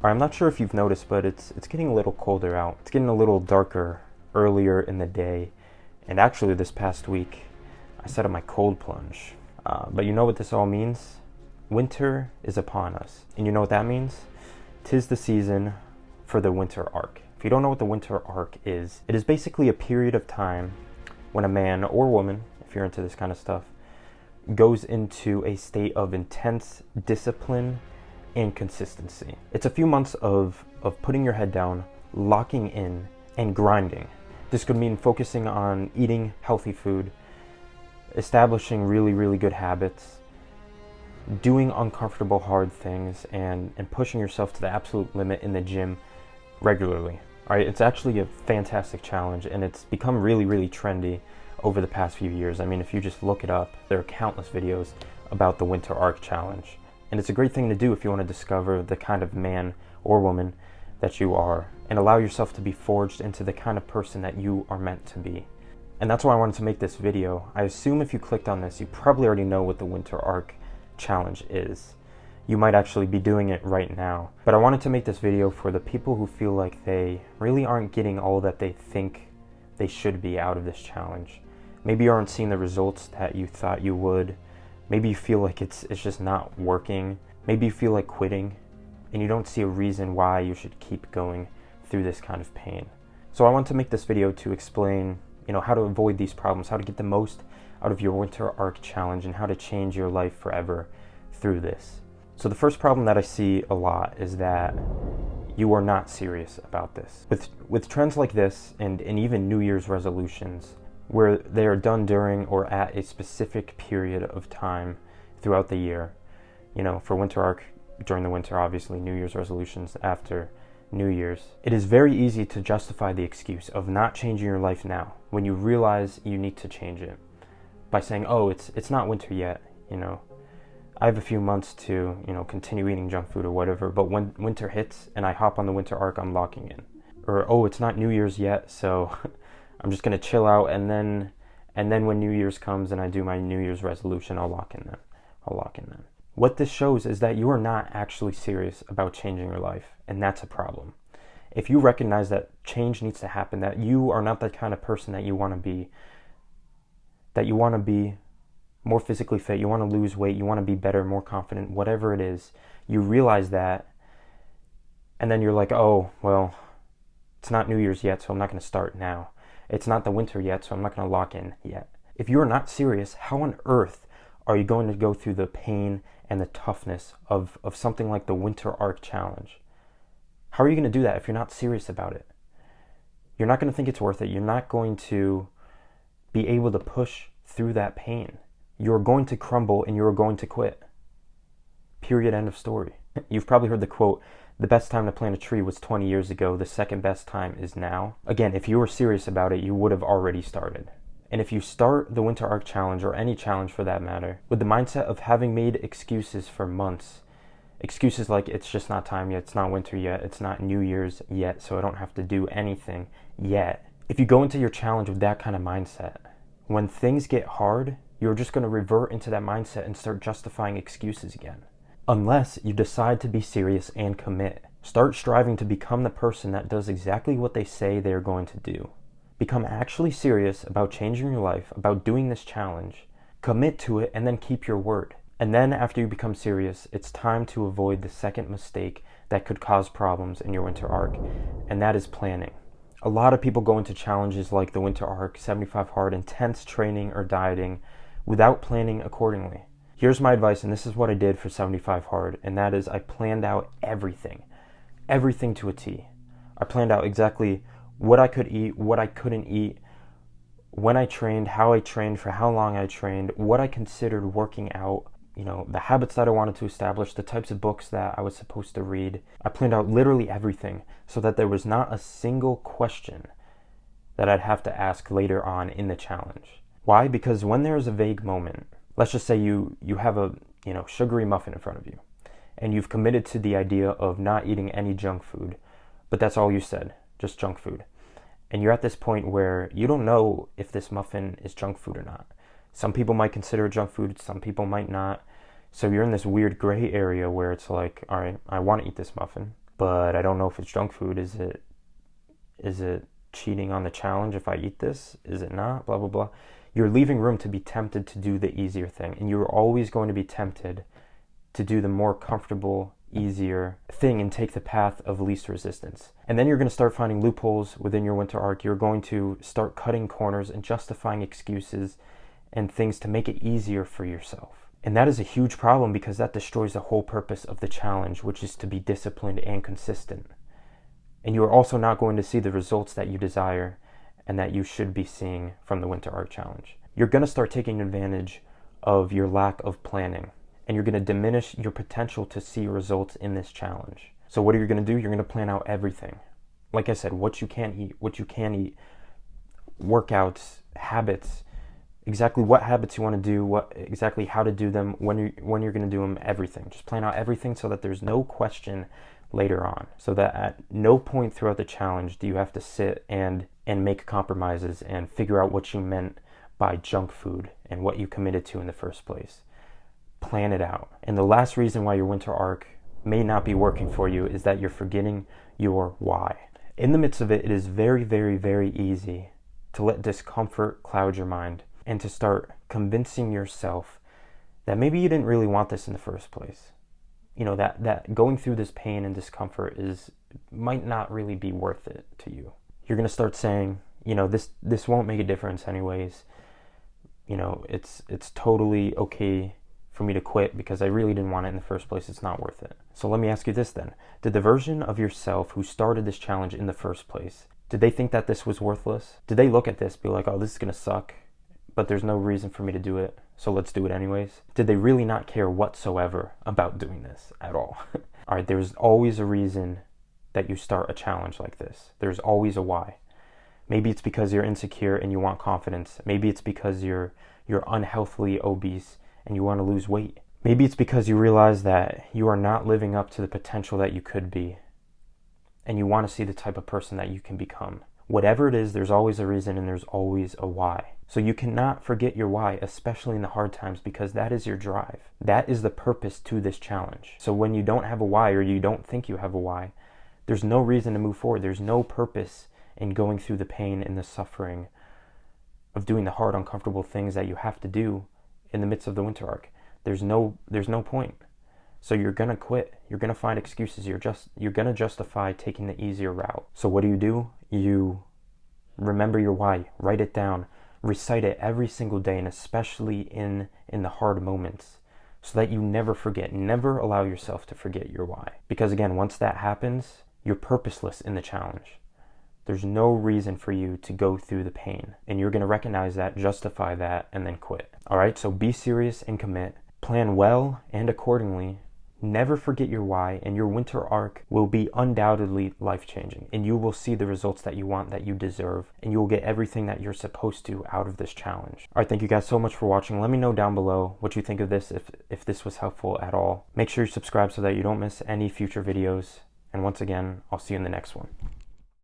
I'm not sure if you've noticed, but it's getting a little colder out. It's getting a little darker earlier in the day. And actually this past week, I set up my cold plunge. But you know what this all means? Winter is upon us. And you know what that means? 'Tis the season for the winter arc. If you don't know what the winter arc is, it is basically a period of time when a man or woman, if you're into this kind of stuff, goes into a state of intense discipline and consistency. It's a few months of putting your head down, locking in, and grinding. This could mean focusing on eating healthy food, establishing really, really good habits, doing uncomfortable, hard things, and pushing yourself to the absolute limit in the gym regularly. All right, it's actually a fantastic challenge, and it's become really, really trendy over the past few years. I mean, if you just look it up, there are countless videos about the Winter Arc Challenge. And it's a great thing to do if you want to discover the kind of man or woman that you are and allow yourself to be forged into the kind of person that you are meant to be. And that's why I wanted to make this video. I assume if you clicked on this, you probably already know what the Winter Arc Challenge is. You might actually be doing it right now. But I wanted to make this video for the people who feel like they really aren't getting all that they think they should be out of this challenge. Maybe you aren't seeing the results that you thought you would. Maybe you feel like it's just not working. Maybe you feel like quitting and you don't see a reason why you should keep going through this kind of pain. So I want to make this video to explain, how to avoid these problems, how to get the most out of your Winter Arc Challenge, and how to change your life forever through this. So the first problem that I see a lot is that you are not serious about this. With trends like this and even New Year's resolutions, where they are done during or at a specific period of time throughout the year. For Winter Arc, during the winter, obviously, New Year's resolutions after New Year's. It is very easy to justify the excuse of not changing your life now when you realize you need to change it by saying, oh, it's not winter yet, I have a few months to, continue eating junk food or whatever, but when winter hits and I hop on the Winter Arc, I'm locking in. Or, oh, it's not New Year's yet, so I'm just going to chill out, and then when New Year's comes and I do my New Year's resolution, I'll lock in then. What this shows is that you are not actually serious about changing your life, and that's a problem. If you recognize that change needs to happen, that you are not the kind of person that you want to be more physically fit, you want to lose weight, you want to be better, more confident, whatever it is, you realize that, and then you're like, oh, well, it's not New Year's yet, so I'm not going to start now. It's not the winter yet, so I'm not going to lock in yet. If you are not serious, how on earth are you going to go through the pain and the toughness of something like the Winter Arc Challenge? How are you going to do that if you're not serious about it? You're not going to think it's worth it. You're not going to be able to push through that pain. You're going to crumble and you're going to quit. Period, end of story. You've probably heard the quote, the best time to plant a tree was 20 years ago. The second best time is now. Again, if you were serious about it, you would have already started. And if you start the Winter Arc Challenge, or any challenge for that matter, with the mindset of having made excuses for months, excuses like it's just not time yet, it's not winter yet, it's not New Year's yet, so I don't have to do anything yet. If you go into your challenge with that kind of mindset, when things get hard, you're just going to revert into that mindset and start justifying excuses again. Unless you decide to be serious and commit. Start striving to become the person that does exactly what they say they're going to do. Become actually serious about changing your life, about doing this challenge. Commit to it and then keep your word. And then after you become serious, it's time to avoid the second mistake that could cause problems in your Winter Arc, and that is planning. A lot of people go into challenges like the Winter Arc, 75 Hard, intense training or dieting without planning accordingly. Here's my advice, and this is what I did for 75 Hard, and that is I planned out everything to a T. I planned out exactly what I could eat, what I couldn't eat, when I trained, how I trained, for how long I trained, what I considered working out, the habits that I wanted to establish, the types of books that I was supposed to read. I planned out literally everything so that there was not a single question that I'd have to ask later on in the challenge. Why? Because when there is a vague moment, let's just say you have a sugary muffin in front of you, and you've committed to the idea of not eating any junk food, but that's all you said, just junk food. And you're at this point where you don't know if this muffin is junk food or not. Some people might consider it junk food, some people might not. So you're in this weird gray area where it's like, all right, I want to eat this muffin, but I don't know if it's junk food. Is it cheating on the challenge if I eat this? Is it not? Blah, blah, blah. You're leaving room to be tempted to do the easier thing. And you're always going to be tempted to do the more comfortable, easier thing and take the path of least resistance. And then you're going to start finding loopholes within your winter arc. You're going to start cutting corners and justifying excuses and things to make it easier for yourself. And that is a huge problem because that destroys the whole purpose of the challenge, which is to be disciplined and consistent. And you are also not going to see the results that you desire and that you should be seeing from the winter arc challenge. You're going to start taking advantage of your lack of planning, and you're going to diminish your potential to see results in this challenge. So what are you going to do? You're going to plan out everything. Like I said, what you can eat, workouts, habits, exactly what habits you want to do, exactly how to do them, when you're going to do them, everything. Just plan out everything so that there's no question later on, so that at no point throughout the challenge do you have to sit and make compromises and figure out what you meant by junk food and what you committed to in the first place. Plan it out. And the last reason why your winter arc may not be working for you is that you're forgetting your why. In the midst of it, it is very, very, very easy to let discomfort cloud your mind and to start convincing yourself that maybe you didn't really want this in the first place. You know, that going through this pain and discomfort might not really be worth it to you. You're going to start saying, you know, this won't make a difference anyways. You know, it's totally okay for me to quit because I really didn't want it in the first place. It's not worth it. So let me ask you this then. Did the version of yourself who started this challenge in the first place, did they think that this was worthless? Did they look at this, be like, oh, this is going to suck, but there's no reason for me to do it, so let's do it anyways? Did they really not care whatsoever about doing this at all? All right, there's always a reason that you start a challenge like this. There's always a why. Maybe it's because you're insecure and you want confidence. Maybe it's because you're unhealthily obese and you want to lose weight. Maybe it's because you realize that you are not living up to the potential that you could be and you want to see the type of person that you can become. Whatever it is, there's always a reason and there's always a why. So you cannot forget your why, especially in the hard times, because that is your drive. That is the purpose to this challenge. So when you don't have a why or you don't think you have a why, there's no reason to move forward. There's no purpose in going through the pain and the suffering of doing the hard, uncomfortable things that you have to do in the midst of the winter arc. There's no point. So you're gonna quit. You're gonna find excuses. You're gonna justify taking the easier route. So what do? You remember your why. Write it down. Recite it every single day, and especially in the hard moments, so that you never forget. Never allow yourself to forget your why. Because again, once that happens, you're purposeless in the challenge. There's no reason for you to go through the pain. And you're going to recognize that, justify that, and then quit. All right, so be serious and commit. Plan well and accordingly. Never forget your why, and your winter arc will be undoubtedly life-changing. And you will see the results that you want, that you deserve, and you will get everything that you're supposed to out of this challenge. All right, thank you guys so much for watching. Let me know down below what you think of this, if this was helpful at all. Make sure you subscribe so that you don't miss any future videos. And once again, I'll see you in the next one.